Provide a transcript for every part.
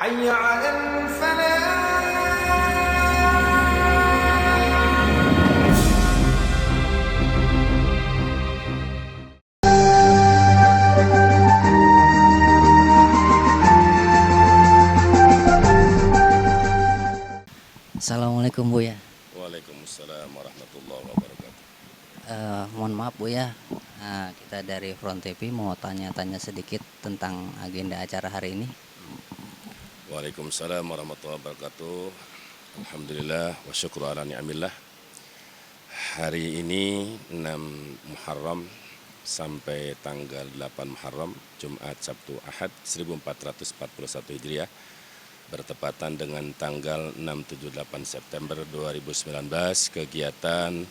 حي على الفلاح. Assalamualaikum Bu ya. Waalaikumsalam warahmatullahi wabarakatuh. Mohon maaf Bu ya. Kita dari Front TV mau tanya-tanya sedikit tentang agenda acara hari ini. Waalaikumsalam warahmatullahi wabarakatuh. Alhamdulillah wa syukru ala ni'amillah. Hari ini 6 Muharram sampai tanggal 8 Muharram, Jumat, Sabtu, Ahad 1441 Hijriah, bertepatan dengan tanggal 6-7-8 September 2019, kegiatan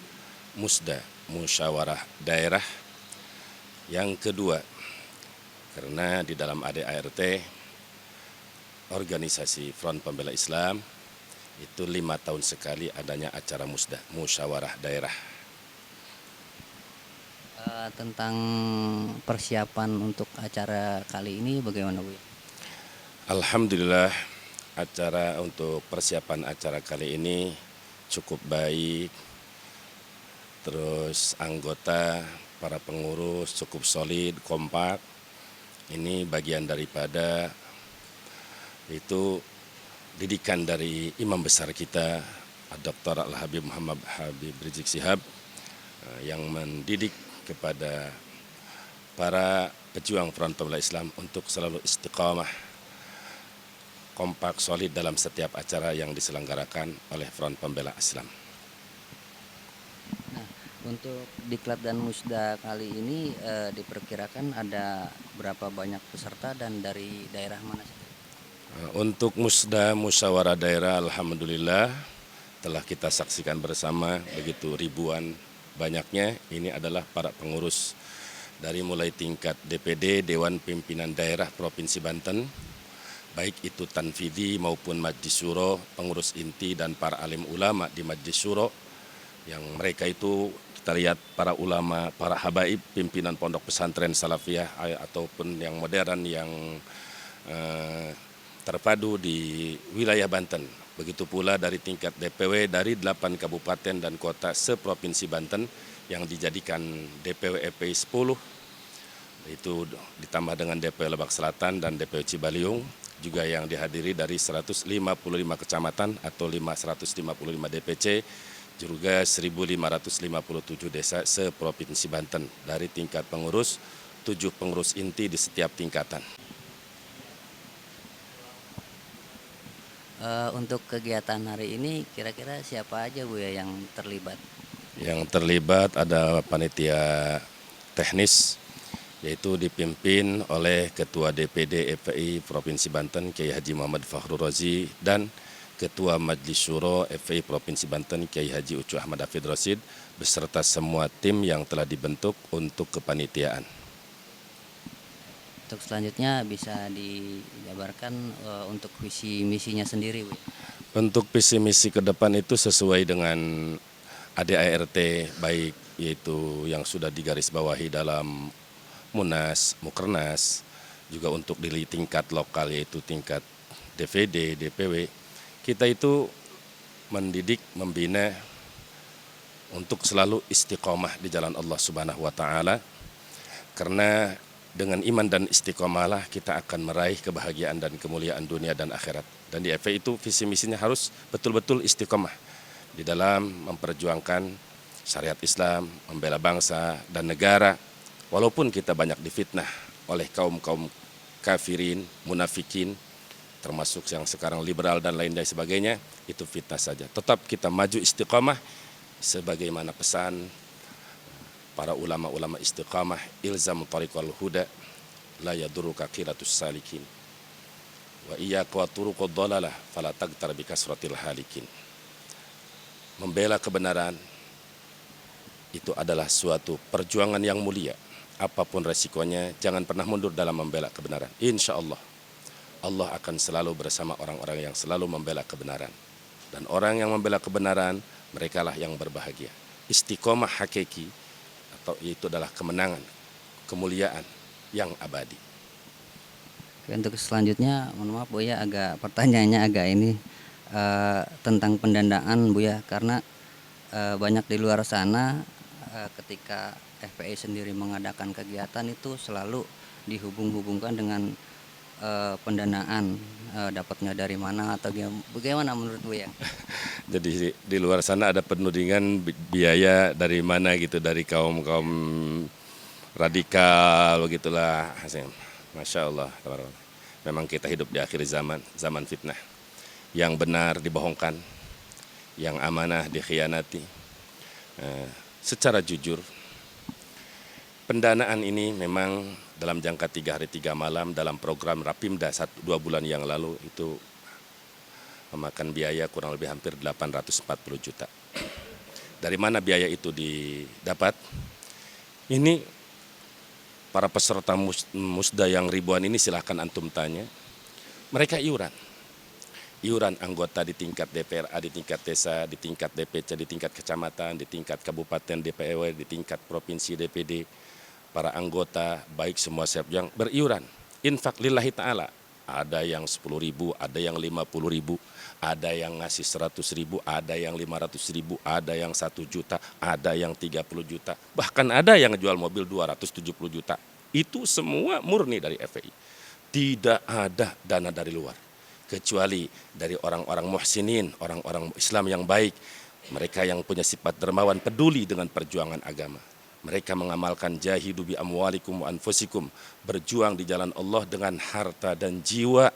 Musda, Musyawarah Daerah yang kedua. Karena di dalam ADART, organisasi Front Pembela Islam, itu 5 tahun sekali adanya acara Musda, Musyawarah Daerah. Tentang persiapan untuk acara kali ini bagaimana Bu ya? Alhamdulillah, acara untuk persiapan acara kali ini cukup baik. Terus anggota, para pengurus cukup solid, kompak. Ini bagian daripada itu didikan dari imam besar kita, Dr. Al-Habib Muhammad Habib Rizik Syihab, yang mendidik kepada para pejuang Front Pembela Islam untuk selalu istiqamah, kompak, solid dalam setiap acara yang diselenggarakan oleh Front Pembela Islam. Nah, untuk Diklat dan Musda kali ini diperkirakan ada berapa banyak peserta dan dari daerah mana saja? Untuk Musda, Musyawarah Daerah, alhamdulillah telah kita saksikan bersama begitu ribuan banyaknya. Ini adalah para pengurus dari mulai tingkat DPD, Dewan Pimpinan Daerah Provinsi Banten, baik itu Tanfidi maupun Majlis Syuro, pengurus inti dan para alim ulama di Majlis Syuro, yang mereka itu kita lihat para ulama, para habaib, pimpinan pondok pesantren salafiyah ataupun yang modern, yang terpadu di wilayah Banten. Begitu pula dari tingkat DPW dari 8 kabupaten dan kota seprovinsi Banten yang dijadikan DPW EPI 10, itu ditambah dengan DPW Lebak Selatan dan DPW Cibaliung, juga yang dihadiri dari 155 kecamatan atau 155 DPC, juga 1.557 desa seprovinsi Banten dari tingkat pengurus, 7 pengurus inti di setiap tingkatan. Untuk kegiatan hari ini kira-kira siapa aja Bu ya yang terlibat? Yang terlibat ada panitia teknis, yaitu dipimpin oleh Ketua DPD FPI Provinsi Banten Kiai Haji Muhammad Fakhrul Razi dan Ketua Majlis Syuro FPI Provinsi Banten Kiai Haji Ucu Ahmad Hafid Rasid, beserta semua tim yang telah dibentuk untuk kepanitiaan. Untuk selanjutnya bisa dijabarkan untuk visi misinya sendiri Bu. Untuk visi misi ke depan itu sesuai dengan ADART, baik yaitu yang sudah digarisbawahi dalam Munas, Mukernas, juga untuk di tingkat lokal yaitu tingkat DPD, DPW. Kita itu mendidik, membina untuk selalu istiqomah di jalan Allah Subhanahu wa taala. Karena dengan iman dan istiqomahlah kita akan meraih kebahagiaan dan kemuliaan dunia dan akhirat. Dan di FPI itu visi misinya harus betul-betul istiqomah di dalam memperjuangkan syariat Islam, membela bangsa dan negara. Walaupun kita banyak difitnah oleh kaum-kaum kafirin, munafikin, termasuk yang sekarang liberal dan lain sebagainya, itu fitnah saja. Tetap kita maju istiqamah sebagaimana pesan para ulama-ulama istiqamah, ilzam tariqal huda la yaduruka qiratus salikin wa iyyaka wa turuqad dhalalah fala tagtar bi kasratil halikin. Membela kebenaran itu adalah suatu perjuangan yang mulia. Apapun resikonya, jangan pernah mundur dalam membela kebenaran. Insya Allah, Allah akan selalu bersama orang-orang yang selalu membela kebenaran. Dan orang yang membela kebenaran, merekalah yang berbahagia. Istiqomah hakiki, atau itu adalah kemenangan, kemuliaan yang abadi. Oke, untuk selanjutnya, mohon maaf Bu ya, agak pertanyaannya agak ini tentang pendanaan Bu ya, karena banyak di luar sana ketika FPI sendiri mengadakan kegiatan itu selalu dihubung-hubungkan dengan pendanaan, dapatnya dari mana atau bagaimana menurut Bu ya? Jadi di luar sana ada penudingan biaya dari mana gitu, dari kaum-kaum radikal begitulah. Masya Allah, memang kita hidup di akhir zaman, zaman fitnah. Yang benar dibohongkan, yang amanah dikhianati. Secara jujur, pendanaan ini memang dalam jangka 3 hari 3 malam dalam program Rapimda 2 bulan yang lalu itu memakan biaya kurang lebih hampir 840 juta. Dari mana biaya itu didapat? Ini para peserta musda yang ribuan ini silahkan antum tanya. Mereka iuran anggota di tingkat DPRA, di tingkat desa, di tingkat DPC, di tingkat kecamatan, di tingkat kabupaten DPW, di tingkat provinsi DPD, para anggota baik semua yang beriuran. Infak lillahi ta'ala, ada yang 10.000, ada yang 50.000, ada yang ngasih 100.000, ada yang 500.000, ada yang 1 juta, ada yang 30 juta, bahkan ada yang jual mobil 270 juta. Itu semua murni dari FPI. Tidak ada dana dari luar. Kecuali dari orang-orang muhsinin, orang-orang Islam yang baik. Mereka yang punya sifat dermawan, peduli dengan perjuangan agama. Mereka mengamalkan jahidu bi amwalikum wa anfusikum. Berjuang di jalan Allah dengan harta dan jiwa.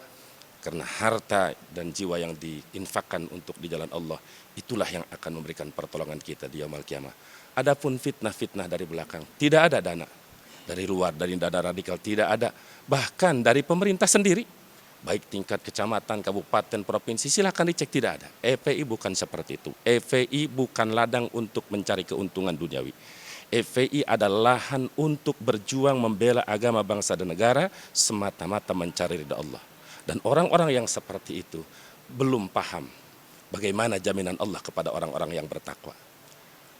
Karena harta dan jiwa yang diinfakkan untuk di jalan Allah, itulah yang akan memberikan pertolongan kita di yaumul kiamah. Adapun fitnah-fitnah dari belakang, tidak ada dana. Dari luar, dari dana radikal tidak ada. Bahkan dari pemerintah sendiri, baik tingkat kecamatan, kabupaten, provinsi, silakan dicek, tidak ada. FPI bukan seperti itu. FPI bukan ladang untuk mencari keuntungan duniawi. FPI adalah lahan untuk berjuang membela agama bangsa dan negara semata-mata mencari ridha Allah. Dan orang-orang yang seperti itu belum paham bagaimana jaminan Allah kepada orang-orang yang bertakwa.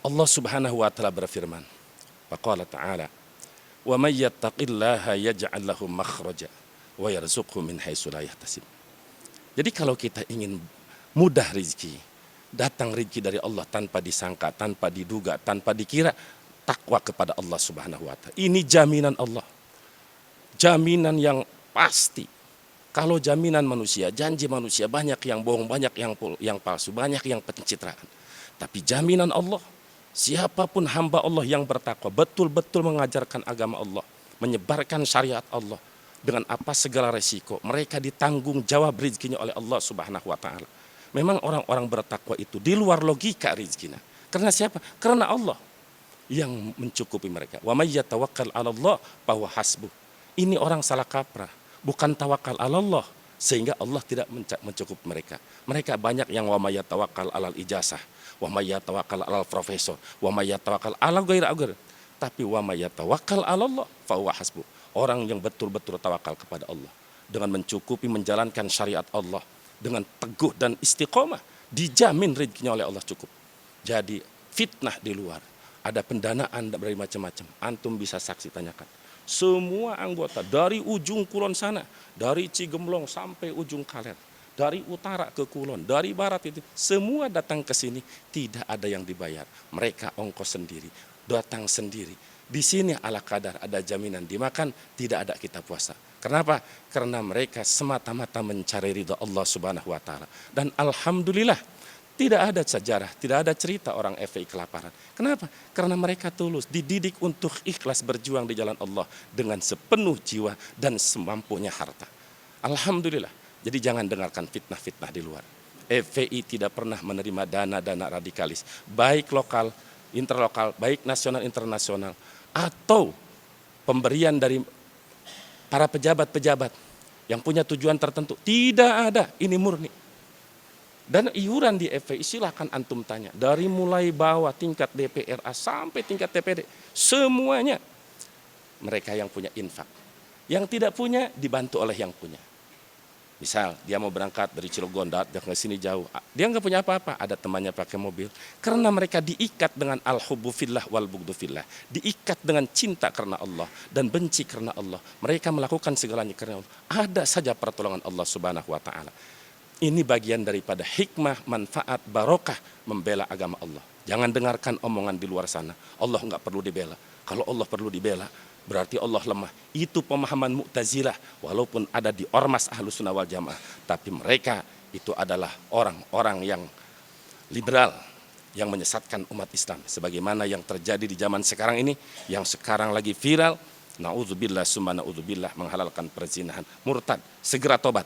Allah Subhanahu wa taala berfirman, faqala ta'ala, "Wa may yattaqillaha yaj'al lahu makhraja wa yarzuqhu min haitsu la yahtasib." Jadi kalau kita ingin mudah rezeki, datang rezeki dari Allah tanpa disangka, tanpa diduga, tanpa dikira, takwa kepada Allah Subhanahu wa taala. Ini jaminan Allah. Jaminan yang pasti. Kalau jaminan manusia, janji manusia banyak yang bohong, banyak yang palsu, banyak yang pencitraan. Tapi jaminan Allah, siapapun hamba Allah yang bertakwa, betul-betul mengajarkan agama Allah, menyebarkan syariat Allah, dengan apa segala resiko, mereka ditanggung jawab rezekinya oleh Allah Subhanahu wa taala. Memang orang-orang bertakwa itu di luar logika rezekinya. Karena siapa? Karena Allah yang mencukupi mereka. Wa may yatawakkal 'ala Allah fa huwa hasbuh. Ini orang salah kaprah. Bukan tawakal Allah, sehingga Allah tidak mencukupi mereka. Mereka banyak yang wa may yatawakkal 'alal ijazah, wa may yatawakkal 'alal profesor, wa may yatawakkal 'ala ghairi aghr. Tapi wa may yatawakkal 'ala Allah fa huwa hasbuh. Orang yang betul-betul tawakal kepada Allah dengan mencukupi menjalankan syariat Allah dengan teguh dan istiqomah, dijamin rezekinya oleh Allah cukup. Jadi fitnah di luar, ada pendanaan dari macam-macam. Antum bisa saksi tanyakan. Semua anggota dari ujung kulon sana, dari Cigemblong sampai ujung Kaler, dari utara ke kulon, dari barat itu, semua datang ke sini, tidak ada yang dibayar. Mereka ongkos sendiri, datang sendiri. Di sini ala kadar, ada jaminan dimakan, tidak ada kita puasa. Kenapa? Karena mereka semata-mata mencari ridha Allah Subhanahu wa taala. Dan alhamdulillah, tidak ada sejarah, tidak ada cerita orang FPI kelaparan. Kenapa? Karena mereka tulus, dididik untuk ikhlas berjuang di jalan Allah dengan sepenuh jiwa dan semampunya harta. Alhamdulillah. Jadi jangan dengarkan fitnah-fitnah di luar. FPI tidak pernah menerima dana-dana radikalis, baik lokal, interlokal, baik nasional, internasional, atau pemberian dari para pejabat-pejabat yang punya tujuan tertentu. Tidak ada, ini murni. Dan iuran di FPI silakan antum tanya. Dari mulai bawah tingkat DPRA sampai tingkat DPD. Semuanya mereka yang punya infak. Yang tidak punya dibantu oleh yang punya. Misal dia mau berangkat dari Cilegon, datang ke sini jauh, dia nggak punya apa-apa, ada temannya pakai mobil. Karena mereka diikat dengan al-hubbu fillah wal bughdhu fillah, diikat dengan cinta karena Allah dan benci karena Allah. Mereka melakukan segalanya karena Allah. Ada saja pertolongan Allah Subhanahu wa taala. Ini bagian daripada hikmah, manfaat, barokah membela agama Allah. Jangan dengarkan omongan di luar sana. Allah nggak perlu dibela. Kalau Allah perlu dibela, berarti Allah lemah. Itu pemahaman Mu'tazilah, walaupun ada di ormas Ahlus Sunnah wal Jamaah, tapi mereka itu adalah orang-orang yang liberal, yang menyesatkan umat Islam. Sebagaimana yang terjadi di zaman sekarang ini, yang sekarang lagi viral, na'udzubillah summa na'udzubillah, menghalalkan perzinahan. Murtad, segera tobat.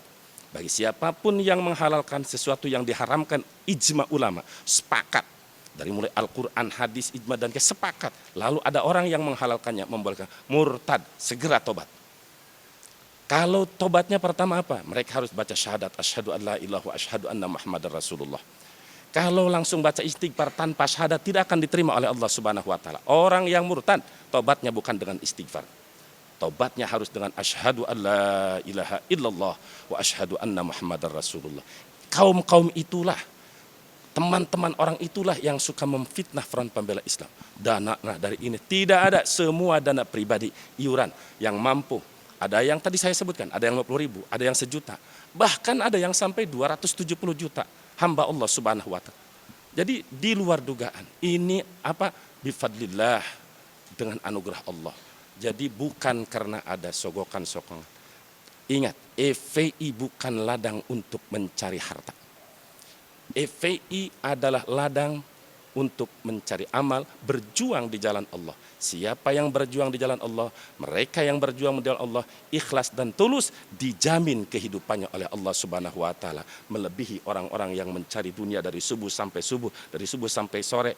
Bagi siapapun yang menghalalkan sesuatu yang diharamkan, ijma ulama, sepakat. Dari mulai Al-Quran, hadis, ijma, dan sepakat. Lalu ada orang yang menghalalkannya, membolehkan, murtad, segera tobat. Kalau tobatnya pertama apa? Mereka harus baca syahadat, asyhadu an la ilaha wa asyhadu anna Muhammadar Rasulullah. Kalau langsung baca istighfar tanpa syahadat, tidak akan diterima oleh Allah Subhanahu wa taala. Orang yang murtad, tobatnya bukan dengan istighfar. Tobatnya harus dengan asyhadu an la ilaha illallah wa asyhadu anna Muhammadar Rasulullah. Kaum-kaum itulah, teman-teman orang itulah yang suka memfitnah Front Pembela Islam. Dana dari ini tidak ada, semua dana pribadi, iuran yang mampu. Ada yang tadi saya sebutkan, ada yang 50.000, ada yang 1 juta. Bahkan ada yang sampai 270 juta hamba Allah Subhanahu wa taala. Jadi di luar dugaan. Ini apa? Bifadlillah, dengan anugerah Allah. Jadi bukan karena ada sogokan-sokongan. Ingat, FPI bukan ladang untuk mencari harta. FPI adalah ladang untuk mencari amal, berjuang di jalan Allah. Siapa yang berjuang di jalan Allah, mereka yang berjuang di jalan Allah, ikhlas dan tulus, dijamin kehidupannya oleh Allah Subhanahu wa taala, melebihi orang-orang yang mencari dunia dari subuh sampai subuh, dari subuh sampai sore,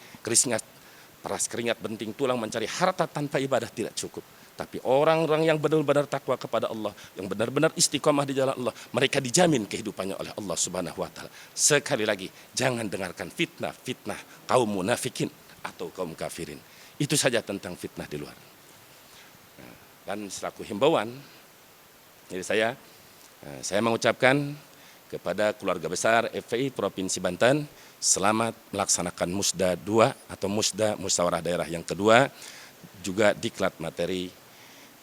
peras keringat benting tulang mencari harta tanpa ibadah tidak cukup. Tapi orang-orang yang benar-benar takwa kepada Allah, yang benar-benar istiqomah di jalan Allah, mereka dijamin kehidupannya oleh Allah Subhanahu wa taala. Sekali lagi, jangan dengarkan fitnah kaum munafikin atau kaum kafirin. Itu saja tentang fitnah di luar. Dan selaku himbauan, jadi saya mengucapkan kepada keluarga besar FPI Provinsi Banten, selamat melaksanakan Musda 2 atau Musda Musyawarah Daerah yang kedua, juga diklat materi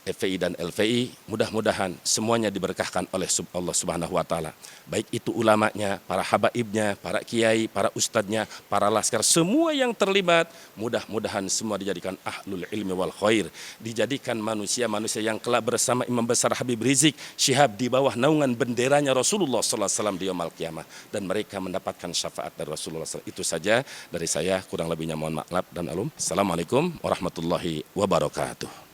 FPI dan LPI, mudah-mudahan semuanya diberkahkan oleh Allah Subhanahu wa taala. Baik itu ulamanya, para habaibnya, para kiai, para ustadznya, para laskar, semua yang terlibat, mudah-mudahan semua dijadikan ahlul ilmi wal khair, dijadikan manusia-manusia yang kelak bersama Imam Besar Habib Rizik Syihab di bawah naungan benderanya Rasulullah sallallahu alaihi wasallam di yaumil qiyamah, dan mereka mendapatkan syafaat dari Rasulullah SAW. Itu saja dari saya, kurang lebihnya mohon maaf dan alum. Assalamualaikum warahmatullahi wabarakatuh.